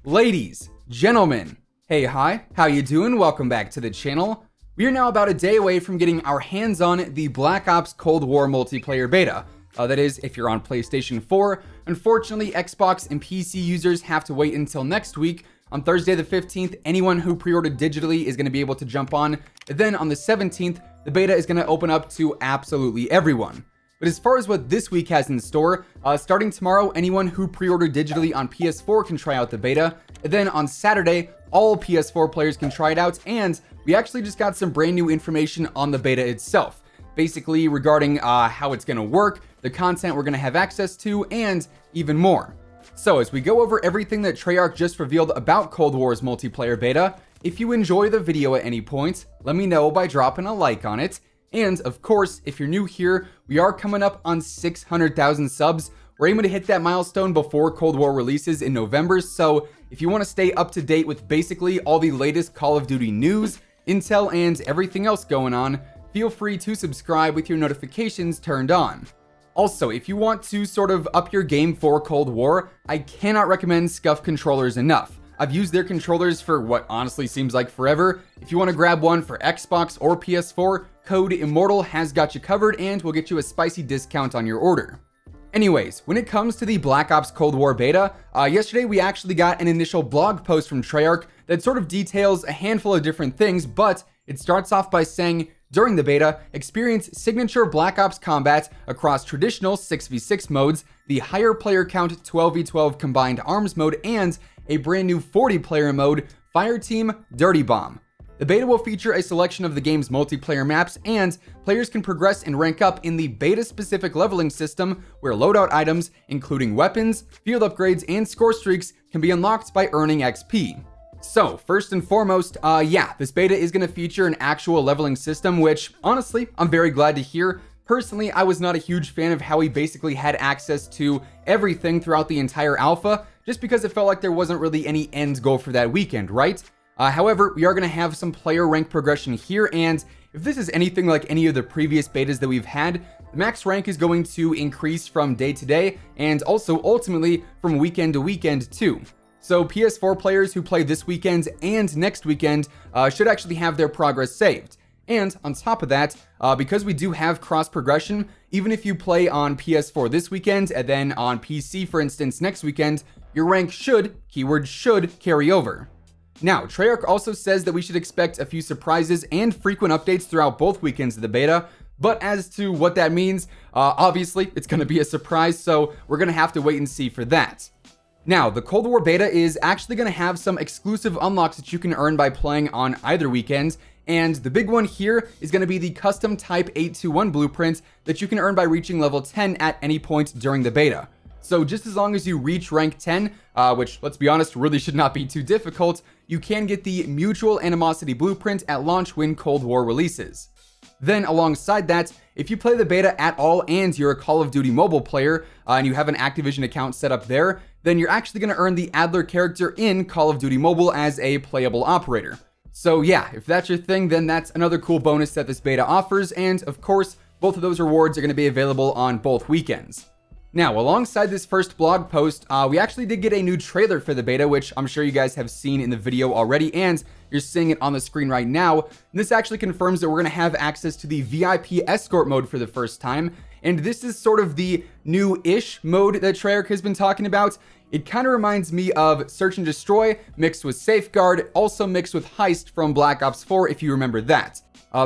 Ladies, gentlemen, hey, hi, how you doing? Welcome back to the channel. We are now about a day away from getting our hands on the Black Ops Cold War multiplayer beta. That is, if you're on PlayStation 4. Unfortunately, Xbox and PC users have to wait until next week. On Thursday the 15th, anyone who pre-ordered digitally is going to be able to jump on. And then on the 17th, the beta is going to open up to absolutely everyone. But as far as what this week has in store, starting tomorrow, anyone who pre-ordered digitally on PS4 can try out the beta. And then on Saturday, all PS4 players can try it out. And we actually just got some brand new information on the beta itself. Basically regarding how it's going to work, the content we're going to have access to, and even more. So as we go over everything that Treyarch just revealed about Cold War's multiplayer beta, if you enjoy the video at any point, let me know by dropping a like on it. And of course, if you're new here, we are coming up on 600,000 subs. We're aiming to hit that milestone before Cold War releases in November. So if you want to stay up to date with basically all the latest Call of Duty news, intel, and everything else going on, feel free to subscribe with your notifications turned on. Also, if you want to sort of up your game for Cold War, I cannot recommend Scuff controllers enough. I've used their controllers for what honestly seems like forever. If you want to grab one for Xbox or PS4, code WhosImmortal has got you covered and will get you a spicy discount on your order. Anyways, when it comes to the Black Ops Cold War beta, yesterday we actually got an initial blog post from Treyarch that sort of details a handful of different things, but it starts off by saying, during the beta, experience signature Black Ops combat across traditional 6v6 modes, the higher player count 12v12 combined arms mode, and a brand new 40-player mode, Fireteam Dirty Bomb. The beta will feature a selection of the game's multiplayer maps, and players can progress and rank up in the beta-specific leveling system, where loadout items, including weapons, field upgrades, and score streaks, can be unlocked by earning XP. So, first and foremost, this beta is going to feature an actual leveling system, which, honestly, I'm very glad to hear. Personally, I was not a huge fan of how we basically had access to everything throughout the entire alpha, just because it felt like there wasn't really any end goal for that weekend, right? However, we are going to have some player rank progression here, and if this is anything like any of the previous betas that we've had, the max rank is going to increase from day to day, and also ultimately from weekend to weekend too. So PS4 players who play this weekend and next weekend should actually have their progress saved. And on top of that, because we do have cross progression, even if you play on PS4 this weekend and then on PC, for instance, next weekend, your rank should, keyword should, carry over. Now, Treyarch also says that we should expect a few surprises and frequent updates throughout both weekends of the beta, but as to what that means, obviously it's going to be a surprise, so we're going to have to wait and see for that. Now, the Cold War beta is actually going to have some exclusive unlocks that you can earn by playing on either weekend, and the big one here is going to be the custom Type 821 blueprint that you can earn by reaching level 10 at any point during the beta. So just as long as you reach rank 10, which, let's be honest, really should not be too difficult, you can get the Mutual Animosity blueprint at launch when Cold War releases. Then alongside that, if you play the beta at all and you're a Call of Duty mobile player and you have an Activision account set up there, then you're actually going to earn the Adler character in Call of Duty Mobile as a playable operator. So yeah, if that's your thing, then that's another cool bonus that this beta offers, and of course, both of those rewards are going to be available on both weekends. Now, alongside this first blog post, we actually did get a new trailer for the beta, which I'm sure you guys have seen in the video already, and you're seeing it on the screen right now. And this actually confirms that we're going to have access to the VIP Escort Mode for the first time, and this is sort of the new-ish mode that Treyarch has been talking about. It kind of reminds me of Search and Destroy mixed with Safeguard, also mixed with Heist from Black Ops 4, if you remember that.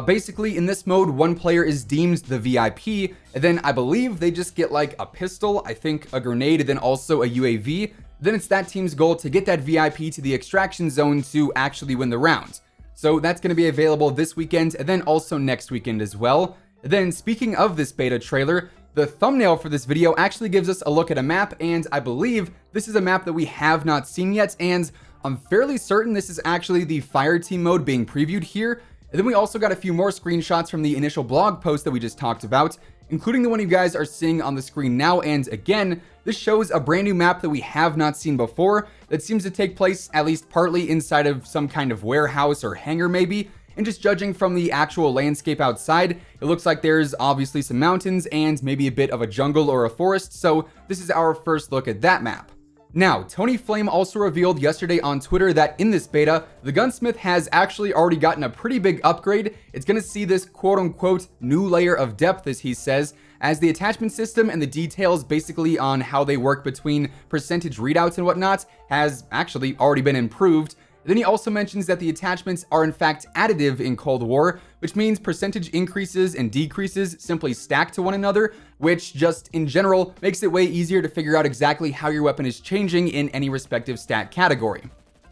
Basically, in this mode, one player is deemed the VIP, and then I believe they just get like a pistol, I think a grenade, and then also a UAV. Then it's that team's goal to get that VIP to the extraction zone to actually win the round. So that's going to be available this weekend, and then also next weekend as well. And then speaking of this beta trailer, the thumbnail for this video actually gives us a look at a map, and I believe this is a map that we have not seen yet, and I'm fairly certain this is actually the Fireteam mode being previewed here. And then we also got a few more screenshots from the initial blog post that we just talked about, including the one you guys are seeing on the screen now. And again, this shows a brand new map that we have not seen before that seems to take place at least partly inside of some kind of warehouse or hangar maybe. And just judging from the actual landscape outside, it looks like there's obviously some mountains and maybe a bit of a jungle or a forest. So this is our first look at that map. Now, Tony Flame also revealed yesterday on Twitter that in this beta, the gunsmith has actually already gotten a pretty big upgrade. It's going to see this quote-unquote new layer of depth, as he says, as the attachment system and the details basically on how they work between percentage readouts and whatnot has actually already been improved. Then he also mentions that the attachments are in fact additive in Cold War, which means percentage increases and decreases simply stack to one another, which just in general makes it way easier to figure out exactly how your weapon is changing in any respective stat category.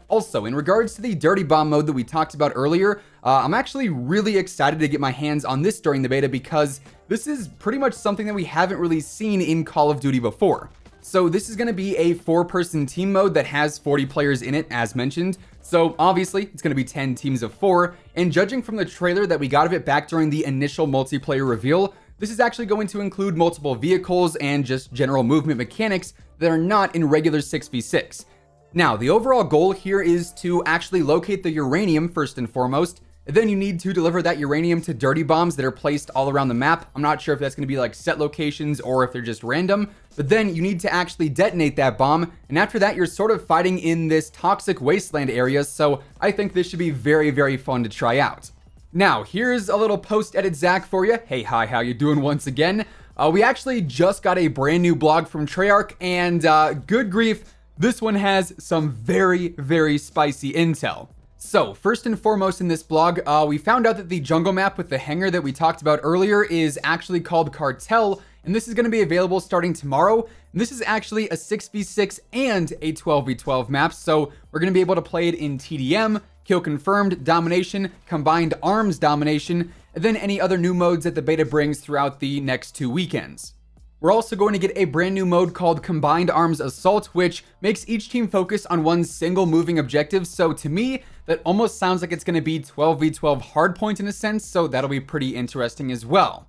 Also, in regards to the Dirty Bomb mode that we talked about earlier, I'm actually really excited to get my hands on this during the beta because this is pretty much something that we haven't really seen in Call of Duty before. So this is going to be a 4-person team mode that has 40 players in it, as mentioned. So obviously it's going to be 10 teams of 4, and judging from the trailer that we got of it back during the initial multiplayer reveal, this is actually going to include multiple vehicles and just general movement mechanics that are not in regular 6v6. Now, the overall goal here is to actually locate the uranium first and foremost. Then you need to deliver that uranium to dirty bombs that are placed all around the map. I'm not sure if that's going to be like set locations or if they're just random, but then you need to actually detonate that bomb. And after that, you're sort of fighting in this toxic wasteland area. So I think this should be very, very fun to try out. Now, here's a little post-edit Zach for you. Hey, hi, how you doing once again? We actually just got a brand new blog from Treyarch, and good grief, this one has some very, very spicy intel. So, first and foremost in this blog, we found out that the jungle map with the hangar that we talked about earlier is actually called Cartel, and this is going to be available starting tomorrow. And this is actually a 6v6 and a 12v12 map, so we're going to be able to play it in TDM, Kill Confirmed, Domination, Combined Arms Domination, and then any other new modes that the beta brings throughout the next 2 weekends. We're also going to get a brand new mode called Combined Arms Assault, which makes each team focus on one single moving objective. So to me, that almost sounds like it's going to be 12v12 hardpoint in a sense, so that'll be pretty interesting as well.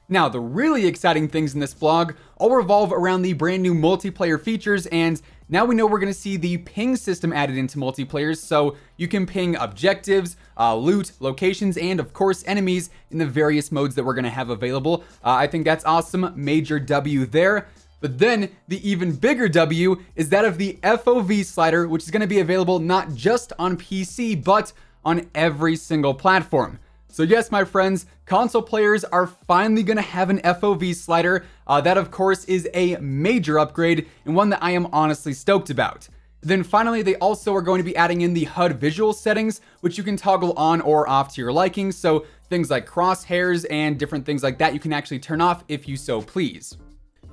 Now, the really exciting things in this blog all revolve around the brand new multiplayer features, and now we know we're going to see the ping system added into multiplayers, so you can ping objectives, loot, locations, and of course enemies in the various modes that we're going to have available. I think that's awesome. Major W there. But then the even bigger W is that of the Fov Slider, which is going to be available not just on PC, but on every single platform. So yes, my friends, console players are finally going to have an Fov slider. That, of course, is a major upgrade and one that I am honestly stoked about. Then finally, they also are going to be adding in the HUD visual settings, which you can toggle on or off to your liking. So things like crosshairs and different things like that you can actually turn off if you so please.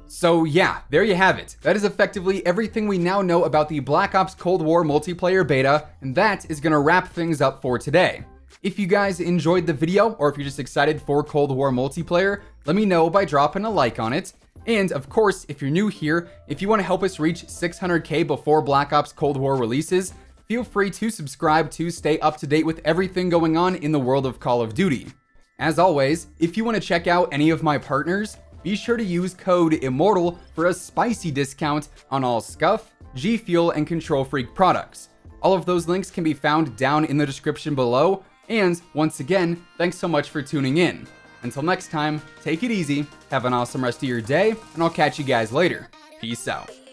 So yeah, there you have it. That is effectively everything we now know about the Black Ops Cold War multiplayer beta, and that is going to wrap things up for today. If you guys enjoyed the video, or if you're just excited for Cold War multiplayer, let me know by dropping a like on it. And of course, if you're new here, if you want to help us reach 600K before Black Ops Cold War releases, feel free to subscribe to stay up to date with everything going on in the world of Call of Duty. As always, if you want to check out any of my partners, be sure to use code WhosImmortal for a spicy discount on all Scuff, G Fuel, and Control Freak products. All of those links can be found down in the description below. And once again, thanks so much for tuning in. Until next time, take it easy, have an awesome rest of your day, and I'll catch you guys later. Peace out.